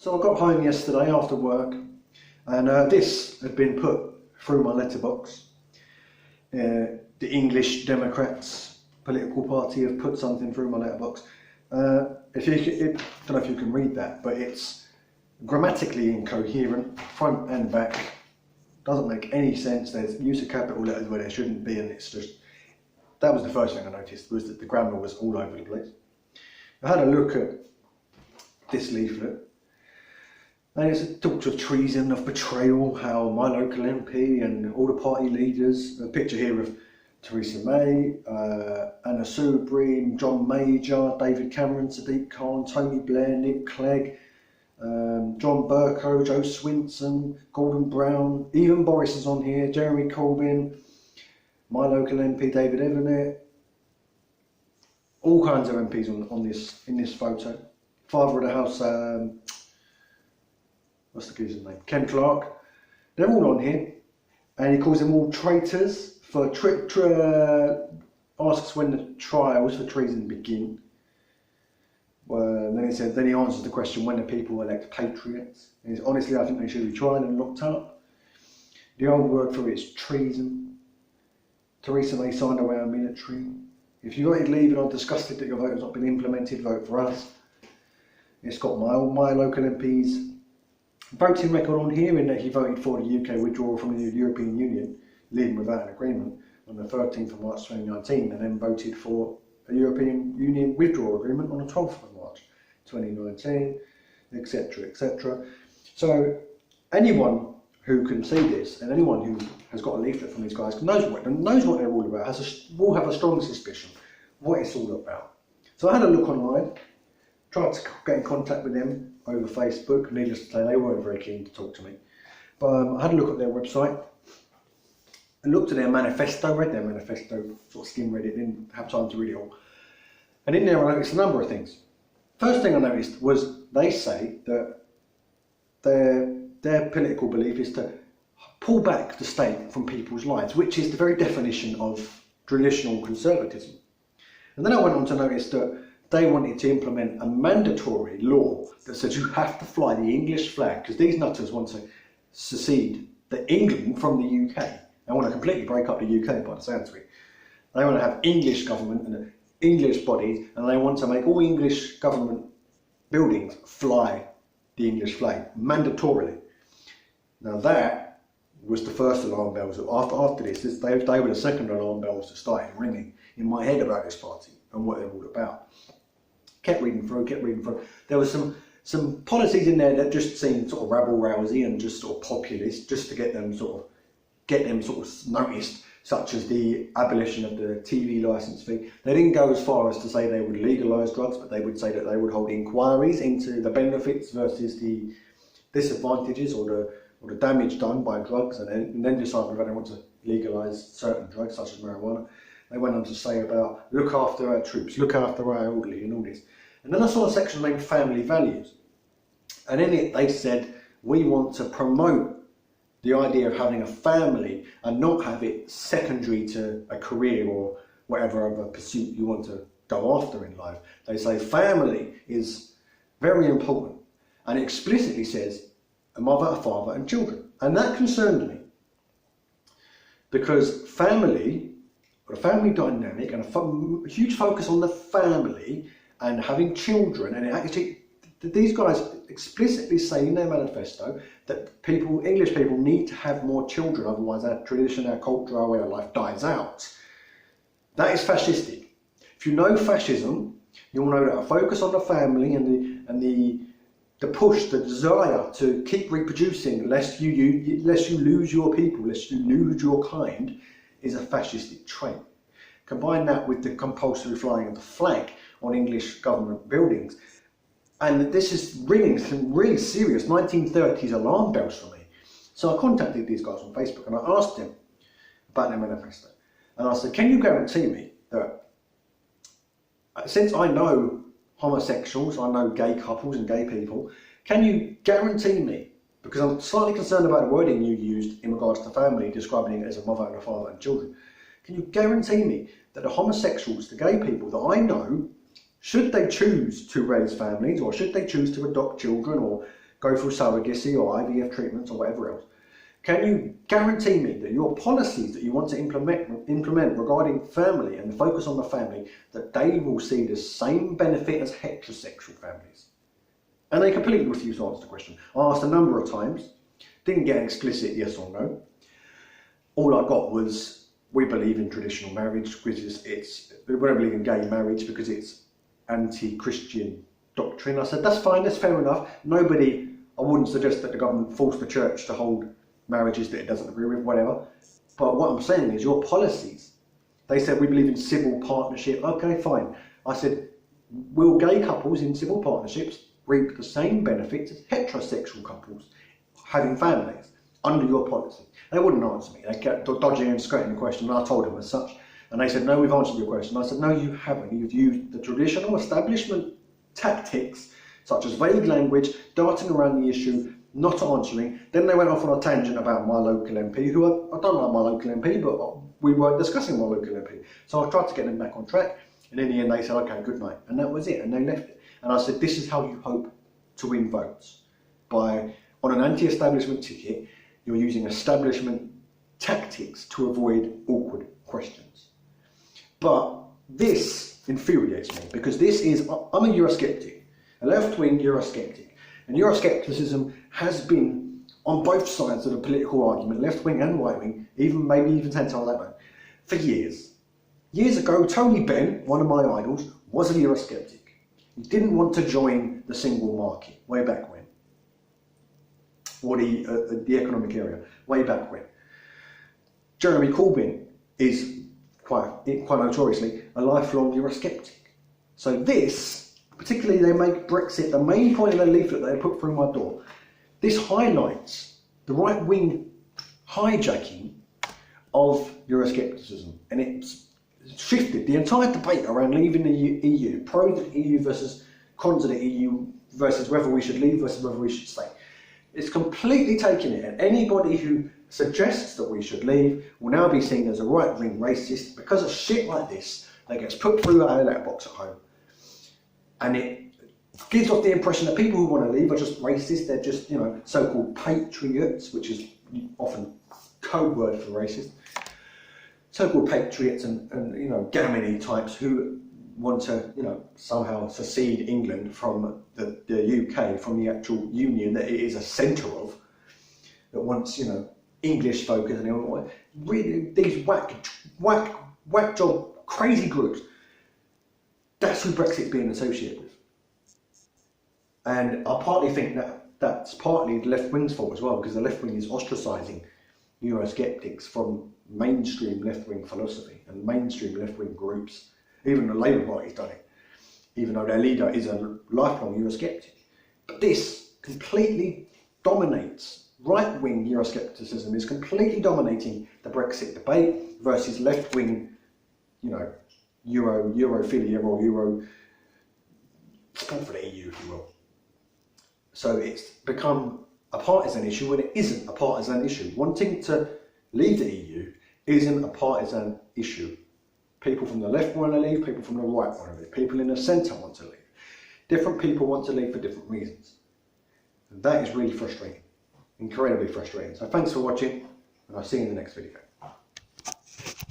So I got home yesterday after work, and this had been put through my letterbox. The English Democrats political party have put something through my letterbox. I don't know if you can read that, but it's grammatically incoherent, front and back. Doesn't make any sense. There's use of capital letters where there shouldn't be, and it's just, that was the first thing I noticed, was that the grammar was all over the place. I had a look at this leaflet, and it talks of treason, of betrayal, how my local MP and all the party leaders, a picture here of Theresa May, Anna Soubry, John Major, David Cameron, Sadiq Khan, Tony Blair, Nick Clegg, John Bercow, Joe Swinson, Gordon Brown, even Boris is on here, Jeremy Corbyn, my local MP David Evanet, all kinds of MPs in this photo. Father of the House, what's the geezer's name? Ken Clarke. They're all on here, and he calls them all traitors. Asks when the trials for treason begin. Then he answers the question when the people elect patriots. And honestly, I think they should be tried and locked up. The old word for it is treason. Theresa May signed away our military. If you voted Leave and are disgusted that your vote has not been implemented, vote for us. It's got my local MP's voting record on here, in that he voted for the UK withdrawal from the European Union, leaving without an agreement, on the 13th of March 2019, and then voted for a European Union withdrawal agreement on the 12th of March 2019, etc., etc. So anyone who can see this, and anyone who has got a leaflet from these guys, knows what they're all about, will have a strong suspicion what it's all about. So I had a look online, tried to get in contact with them over Facebook. Needless to say, they weren't very keen to talk to me. But I had a look at their website and looked at their manifesto, read their manifesto, sort of skim read it, didn't have time to read it all. And in there I noticed a number of things. First thing I noticed was they say that their political belief is to pull back the state from people's lives, which is the very definition of traditional conservatism. And then I went on to notice that they wanted to implement a mandatory law that says you have to fly the English flag, because these nutters want to secede England from the UK. They want to completely break up the UK by the sounds of it. They want to have English government and English bodies, and they want to make all English government buildings fly the English flag mandatorily. Now that was the first alarm bells. After this, they were the second alarm bells that started ringing in my head about this party and what they're all about. Kept reading through. There were some policies in there that just seemed sort of rabble-rousy and just sort of populist, just to get them sort of noticed, such as the abolition of the TV licence fee. They didn't go as far as to say they would legalise drugs, but they would say that they would hold inquiries into the benefits versus the disadvantages or the damage done by drugs, and then decide whether they want to legalise certain drugs such as marijuana. They went on to say about look after our troops, look after our elderly, and all this. And then I saw a section named Family Values, and in it they said we want to promote the idea of having a family and not have it secondary to a career or whatever other pursuit you want to go after in life. They say family is very important, and it explicitly says a mother, a father and children. And that concerned me, because family, or a family dynamic, and a huge focus on the family and having children, and it actually, these guys explicitly say in their manifesto that English people need to have more children, otherwise our tradition, our culture, our way of life dies out. That is fascistic. If you know fascism, you'll know that a focus on the family and the push, the desire to keep reproducing lest you lose your people, lest you lose your kind, is a fascistic trait. Combine that with the compulsory flying of the flag on English government buildings, and this is ringing some really serious 1930s alarm bells for me. So I contacted these guys on Facebook and I asked them about their manifesto. And I said, can you guarantee me that, since I know homosexuals, I know gay couples and gay people, can you guarantee me, because I'm slightly concerned about the wording you used in regards to family, describing it as a mother and a father and children, can you guarantee me that the homosexuals, the gay people that I know, should they choose to raise families, or should they choose to adopt children or go through surrogacy or IVF treatments or whatever else, can you guarantee me that your policies that you want to implement regarding family and the focus on the family, that they will see the same benefit as heterosexual families? And they completely refused to answer the question. I asked a number of times, didn't get an explicit yes or no. All I got was, we believe in traditional marriage because we don't believe in gay marriage because it's anti-Christian doctrine. I said, that's fine, that's fair enough. I wouldn't suggest that the government force the church to hold marriages that it doesn't agree with, whatever. But what I'm saying is your policies. They said we believe in civil partnership. Okay, fine. I said, will gay couples in civil partnerships reap the same benefits as heterosexual couples having families under your policy? They wouldn't answer me. They kept dodging and skirting the question, and I told them as such. And they said, no, we've answered your question. I said, no, you haven't. You've used the traditional establishment tactics, such as vague language, darting around the issue, not answering. Then they went off on a tangent about my local MP, who I don't like my local MP, but we were discussing my local MP. So I tried to get them back on track, and in the end they said, okay, good night. And that was it, and they left it. And I said, this is how you hope to win votes. On an anti-establishment ticket, you're using establishment tactics to avoid awkward questions. But this infuriates me, because I'm a Eurosceptic, a left-wing Eurosceptic. And Euroscepticism has been on both sides of the political argument, left-wing and right-wing, maybe even centre-left, for years. Years ago, Tony Benn, one of my idols, was a Eurosceptic. He didn't want to join the single market way back when, or the economic area way back when. Jeremy Corbyn is quite notoriously a lifelong Eurosceptic. So this, particularly they make Brexit the main point of their leaflet that they put through my door. This highlights the right-wing hijacking of Euroscepticism, and it's shifted the entire debate around leaving the EU, pro the EU versus con to the EU, versus whether we should leave versus whether we should stay. It's completely taken it, and anybody who suggests that we should leave will now be seen as a right-wing racist because of shit like this that gets put through our letterbox at home. And it gives off the impression that people who want to leave are just racist. They're just, so-called patriots, which is often code word for racist. So-called patriots and gaminy types who want to, somehow secede England from the UK, from the actual union that it is a centre of, that wants, English focus and really these whack job crazy groups. That's who Brexit's being associated with. And I partly think that's partly the left wing's fault as well, because the left wing is ostracising Eurosceptics from mainstream left wing philosophy and mainstream left wing groups. Even the Labour Party's done it, even though their leader is a lifelong Eurosceptic. But this completely dominates. Right-wing Euroscepticism is completely dominating the Brexit debate versus left-wing, Europhilia or Euro support for the EU, if you will. So it's become a partisan issue when it isn't a partisan issue. Wanting to leave the EU isn't a partisan issue. People from the left want to leave, people from the right want to leave, people in the centre want to leave. Different people want to leave for different reasons. And that is really frustrating, incredibly frustrating. So thanks for watching, and I'll see you in the next video.